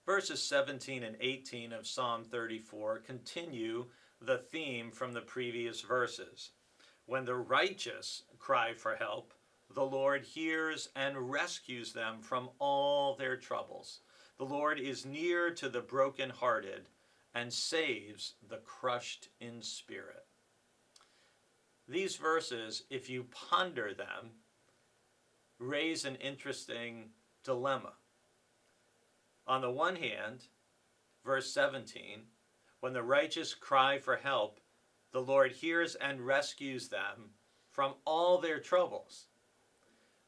Verses 17 and 18 of Psalm 34 continue the theme from the previous verses. When the righteous cry for help, the Lord hears and rescues them from all their troubles. The Lord is near to the brokenhearted and saves the crushed in spirit. These verses, if you ponder them, raise an interesting dilemma. On the one hand, verse 17, when the righteous cry for help, the Lord hears and rescues them from all their troubles.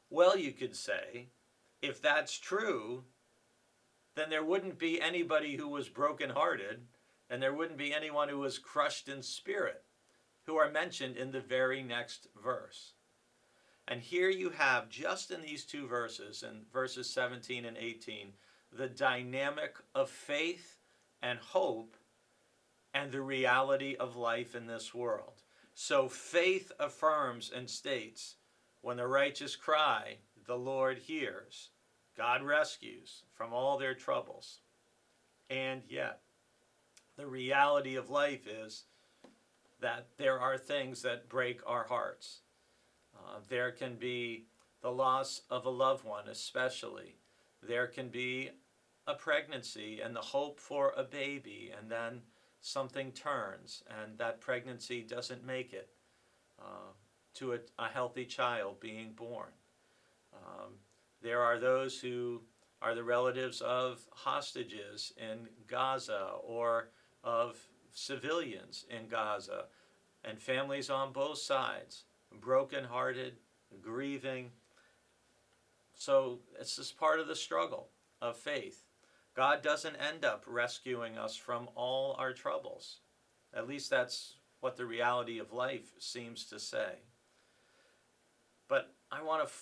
Well, you could say, if that's true, then there wouldn't be anybody who was brokenhearted, and there wouldn't be anyone who was crushed in spirit, who are mentioned in the very next verse. And here you have, just in these two verses, in verses 17 and 18, the dynamic of faith and hope and the reality of life in this world. So faith affirms and states, when the righteous cry, the Lord hears. God rescues from all their troubles. And yet, the reality of life is that there are things that break our hearts. There can be the loss of a loved one, especially. There can be a pregnancy and the hope for a baby, and then something turns and that pregnancy doesn't make it to a healthy child being born. There are those who are the relatives of hostages in Gaza or of civilians in Gaza, and families on both sides, brokenhearted, grieving. So it's just part of the struggle of faith. God doesn't end up rescuing us from all our troubles. At least that's what the reality of life seems to say. But I want to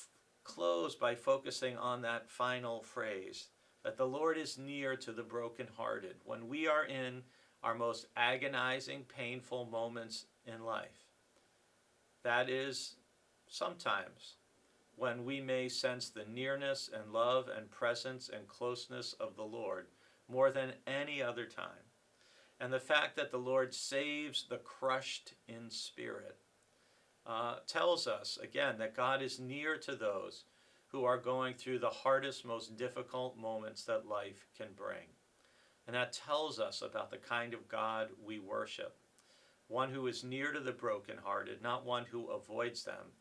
close by focusing on that final phrase, that the Lord is near to the brokenhearted when we are in our most agonizing, painful moments in life. That is sometimes when we may sense the nearness and love and presence and closeness of the Lord more than any other time. And the fact that the Lord saves the crushed in spirit tells us, again, that God is near to those who are going through the hardest, most difficult moments that life can bring. And that tells us about the kind of God we worship. One who is near to the brokenhearted, not one who avoids them.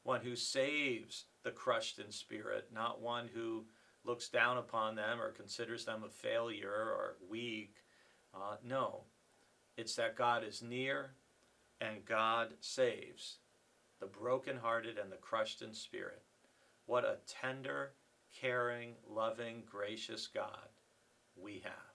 One who saves the crushed in spirit, not one who looks down upon them or considers them a failure or weak. No, it's that God is near and God saves the brokenhearted and the crushed in spirit. What a tender, caring, loving, gracious God we have.